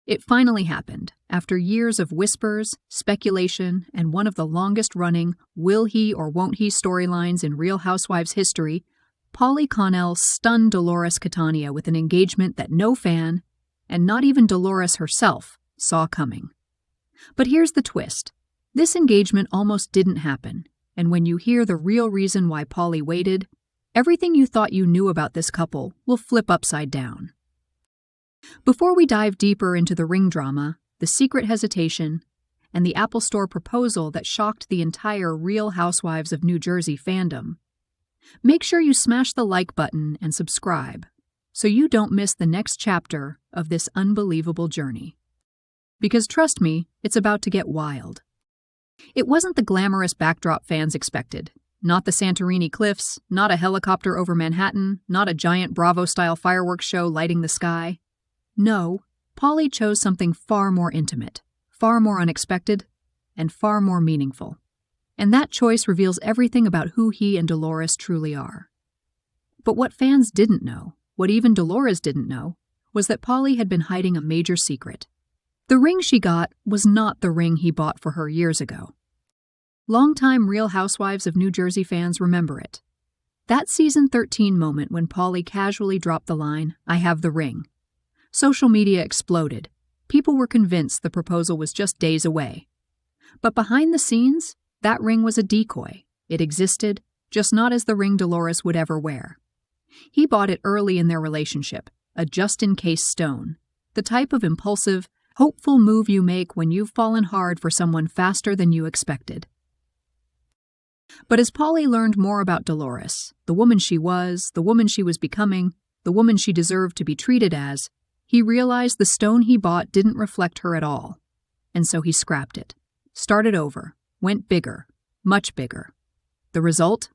It finally happened. After years of whispers, speculation, and one of the longest-running will he or won't he storylines in Real Housewives history, Paulie Connell stunned Dolores Catania with an engagement that no fan, and not even Dolores herself, saw coming. But here's the twist. This engagement almost didn't happen, and when you hear the real reason why Paulie waited, everything you thought you knew about this couple will flip upside down. Before we dive deeper into the ring drama, the secret hesitation, and the Apple Store proposal that shocked the entire Real Housewives of New Jersey fandom, make sure you smash the like button and subscribe so you don't miss the next chapter of this unbelievable journey. Because trust me, it's about to get wild. It wasn't the glamorous backdrop fans expected. Not the Santorini cliffs, not a helicopter over Manhattan, not a giant Bravo-style fireworks show lighting the sky. No, Paulie chose something far more intimate, far more unexpected, and far more meaningful. And that choice reveals everything about who he and Dolores truly are. But what fans didn't know, what even Dolores didn't know, was that Paulie had been hiding a major secret. The ring she got was not the ring he bought for her years ago. Longtime Real Housewives of New Jersey fans remember it. That season 13 moment when Paulie casually dropped the line, "I have the ring." Social media exploded. People were convinced the proposal was just days away. But behind the scenes, that ring was a decoy. It existed, just not as the ring Dolores would ever wear. He bought it early in their relationship, a just-in-case stone, the type of impulsive, hopeful move you make when you've fallen hard for someone faster than you expected. But as Paulie learned more about Dolores, the woman she was, the woman she was becoming, the woman she deserved to be treated as, he realized the stone he bought didn't reflect her at all. And so he scrapped it, started over, went bigger, much bigger. The result?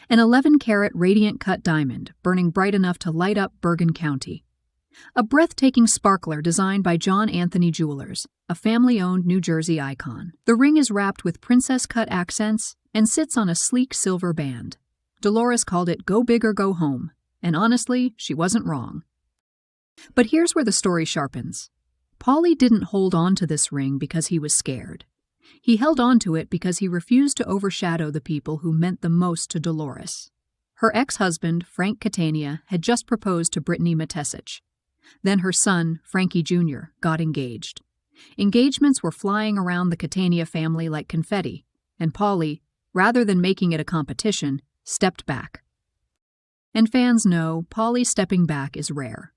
An 11-carat radiant cut diamond, burning bright enough to light up Bergen County. A breathtaking sparkler designed by John Anthony Jewelers, a family-owned New Jersey icon. The ring is wrapped with princess-cut accents and sits on a sleek silver band. Dolores called it "Go Big or Go Home," and honestly, she wasn't wrong. But here's where the story sharpens. Paulie didn't hold on to this ring because he was scared. He held on to it because he refused to overshadow the people who meant the most to Dolores. Her ex-husband, Frank Catania, had just proposed to Brittany Matesich. Then her son, Frankie Jr., got engaged. Engagements were flying around the Catania family like confetti, and Paulie, rather than making it a competition, stepped back. And fans know Paulie stepping back is rare.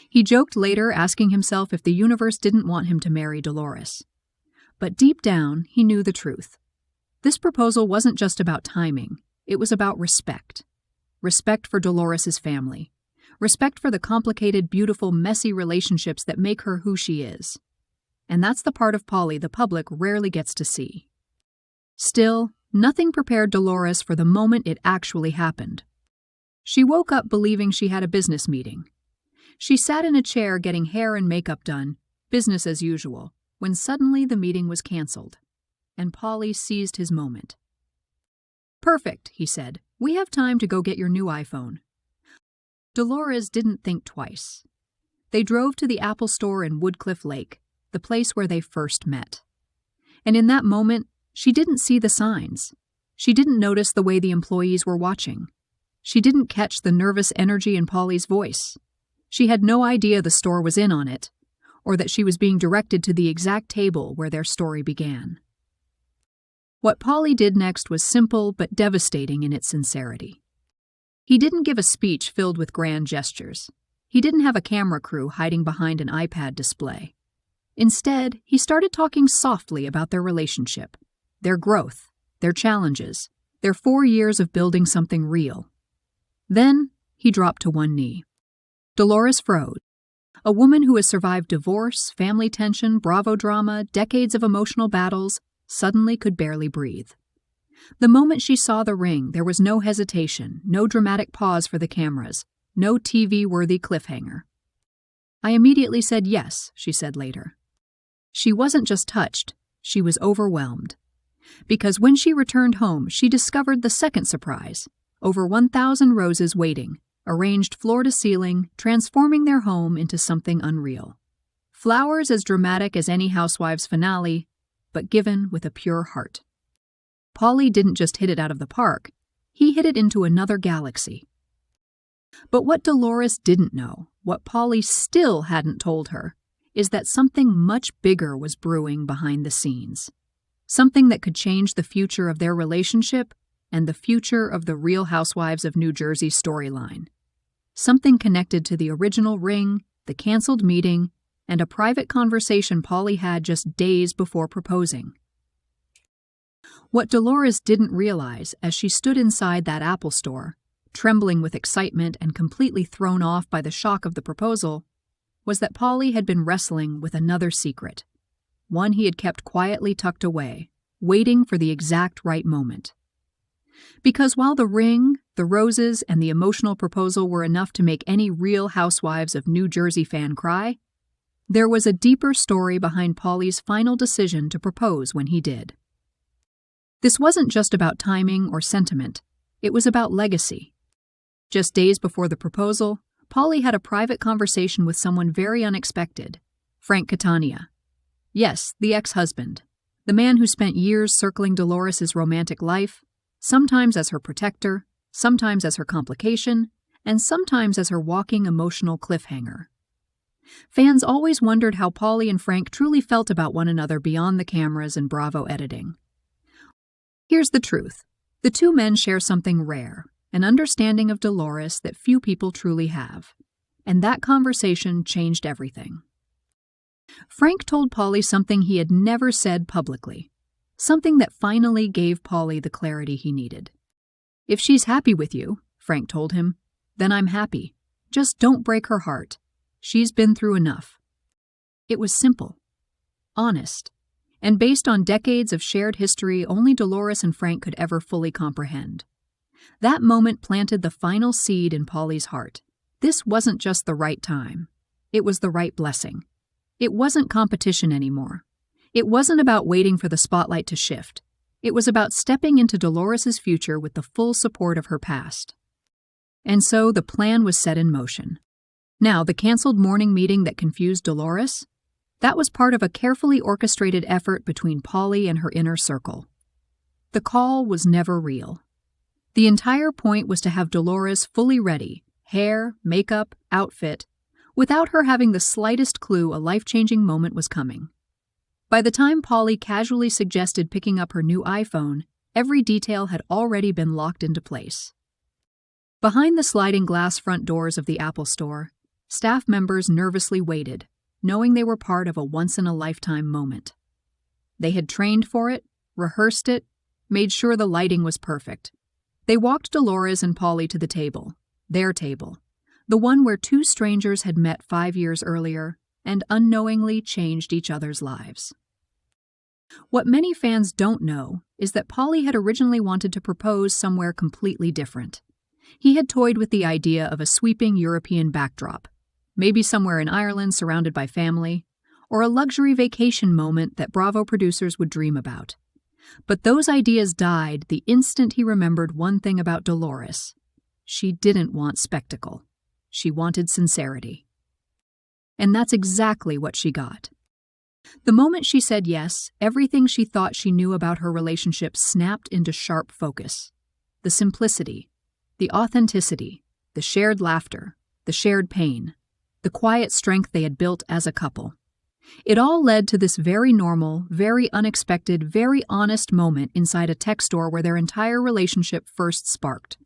He joked later, asking himself if the universe didn't want him to marry Dolores. But deep down, he knew the truth. This proposal wasn't just about timing, it was about respect. Respect for Dolores's family. Respect for the complicated, beautiful, messy relationships that make her who she is. And that's the part of Paulie the public rarely gets to see. Still, nothing prepared Dolores for the moment it actually happened. She woke up believing she had a business meeting. She sat in a chair getting hair and makeup done, business as usual, when suddenly the meeting was canceled. And Paulie seized his moment. "Perfect," he said. "We have time to go get your new iPhone." Dolores didn't think twice. They drove to the Apple Store in Woodcliff Lake, the place where they first met. And in that moment, she didn't see the signs. She didn't notice the way the employees were watching. She didn't catch the nervous energy in Paulie's voice. She had no idea the store was in on it, or that she was being directed to the exact table where their story began. What Paulie did next was simple but devastating in its sincerity. He didn't give a speech filled with grand gestures. He didn't have a camera crew hiding behind an iPad display. Instead, he started talking softly about their relationship, their growth, their challenges, their 4 years of building something real. Then, he dropped to one knee. Dolores froze. A woman who has survived divorce, family tension, Bravo drama, decades of emotional battles, suddenly could barely breathe. The moment she saw the ring, there was no hesitation, no dramatic pause for the cameras, no TV-worthy cliffhanger. "I immediately said yes," she said later. She wasn't just touched, she was overwhelmed. Because when she returned home, she discovered the second surprise. Over 1,000 roses waiting, arranged floor to ceiling, transforming their home into something unreal. Flowers as dramatic as any Housewives finale, but given with a pure heart. Paulie didn't just hit it out of the park, he hit it into another galaxy. But what Dolores didn't know, what Paulie still hadn't told her, is that something much bigger was brewing behind the scenes. Something that could change the future of their relationship and the future of the Real Housewives of New Jersey storyline. Something connected to the original ring, the canceled meeting, and a private conversation Paulie had just days before proposing. What Dolores didn't realize as she stood inside that Apple store, trembling with excitement and completely thrown off by the shock of the proposal, was that Paulie had been wrestling with another secret, one he had kept quietly tucked away, waiting for the exact right moment. Because while the ring, the roses, and the emotional proposal were enough to make any Real Housewives of New Jersey fan cry, there was a deeper story behind Paulie's final decision to propose when he did. This wasn't just about timing or sentiment, it was about legacy. Just days before the proposal, Paulie had a private conversation with someone very unexpected, Frank Catania. Yes, the ex-husband, the man who spent years circling Dolores' romantic life, sometimes as her protector, sometimes as her complication, and sometimes as her walking emotional cliffhanger. Fans always wondered how Paulie and Frank truly felt about one another beyond the cameras and Bravo editing. Here's the truth. The two men share something rare, an understanding of Dolores that few people truly have. And that conversation changed everything. Frank told Paulie something he had never said publicly, something that finally gave Paulie the clarity he needed. "If she's happy with you," Frank told him, "then I'm happy. Just don't break her heart. She's been through enough." It was simple, honest, and based on decades of shared history only Dolores and Frank could ever fully comprehend. That moment planted the final seed in Paulie's heart. This wasn't just the right time. It was the right blessing. It wasn't competition anymore. It wasn't about waiting for the spotlight to shift. It was about stepping into Dolores' future with the full support of her past. And so the plan was set in motion. Now, the canceled morning meeting that confused Dolores? That was part of a carefully orchestrated effort between Paulie and her inner circle. The call was never real. The entire point was to have Dolores fully ready, hair, makeup, outfit, without her having the slightest clue a life-changing moment was coming. By the time Paulie casually suggested picking up her new iPhone, every detail had already been locked into place. Behind the sliding glass front doors of the Apple Store, staff members nervously waited, knowing they were part of a once-in-a-lifetime moment. They had trained for it, rehearsed it, made sure the lighting was perfect. They walked Dolores and Paulie to the table, their table, the one where two strangers had met 5 years earlier and unknowingly changed each other's lives. What many fans don't know is that Paulie had originally wanted to propose somewhere completely different. He had toyed with the idea of a sweeping European backdrop, maybe somewhere in Ireland surrounded by family, or a luxury vacation moment that Bravo producers would dream about. But those ideas died the instant he remembered one thing about Dolores. She didn't want spectacle. She wanted sincerity. And that's exactly what she got. The moment she said yes, everything she thought she knew about her relationship snapped into sharp focus. The simplicity, the authenticity, the shared laughter, the shared pain, the quiet strength they had built as a couple. It all led to this very normal, very unexpected, very honest moment inside a tech store where their entire relationship first sparked.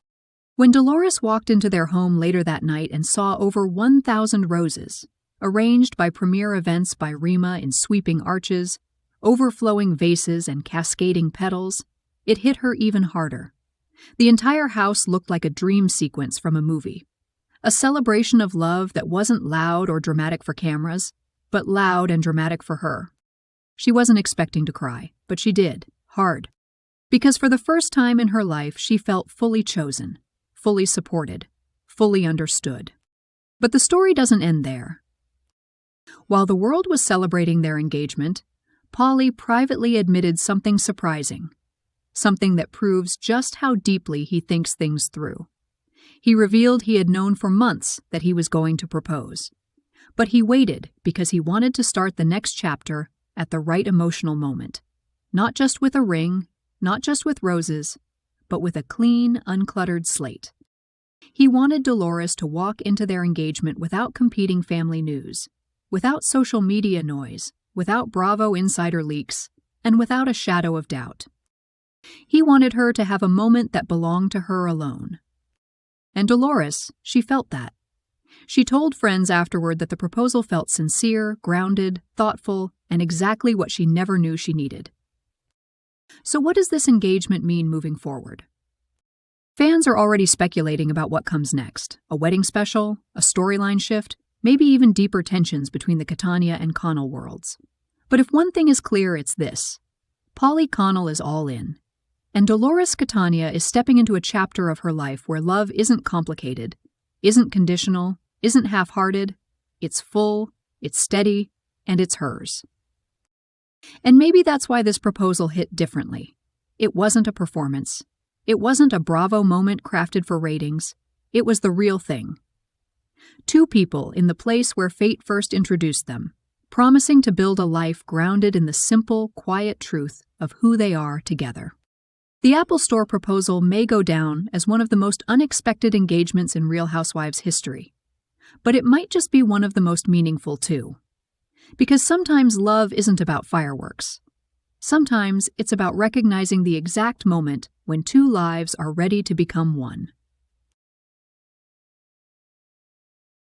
When Dolores walked into their home later that night and saw over 1,000 roses, arranged by premier events by Rima in sweeping arches, overflowing vases and cascading petals, it hit her even harder. The entire house looked like a dream sequence from a movie. A celebration of love that wasn't loud or dramatic for cameras, but loud and dramatic for her. She wasn't expecting to cry, but she did, hard. Because for the first time in her life, she felt fully chosen, fully supported, fully understood. But the story doesn't end there. While the world was celebrating their engagement, Paulie privately admitted something surprising, something that proves just how deeply he thinks things through. He revealed he had known for months that he was going to propose. But he waited because he wanted to start the next chapter at the right emotional moment. Not just with a ring, not just with roses, but with a clean, uncluttered slate. He wanted Dolores to walk into their engagement without competing family news, without social media noise, without Bravo insider leaks, and without a shadow of doubt. He wanted her to have a moment that belonged to her alone. And Dolores, she felt that. She told friends afterward that the proposal felt sincere, grounded, thoughtful, and exactly what she never knew she needed. So what does this engagement mean moving forward? Fans are already speculating about what comes next: a wedding special, a storyline shift, maybe even deeper tensions between the Catania and Connell worlds. But if one thing is clear, it's this: Paulie Connell is all in. And Dolores Catania is stepping into a chapter of her life where love isn't complicated, isn't conditional, isn't half-hearted. It's full, it's steady, and it's hers. And maybe that's why this proposal hit differently. It wasn't a performance. It wasn't a Bravo moment crafted for ratings. It was the real thing. Two people in the place where fate first introduced them, promising to build a life grounded in the simple, quiet truth of who they are together. The Apple Store proposal may go down as one of the most unexpected engagements in Real Housewives history. But it might just be one of the most meaningful, too. Because sometimes love isn't about fireworks. Sometimes it's about recognizing the exact moment when two lives are ready to become one.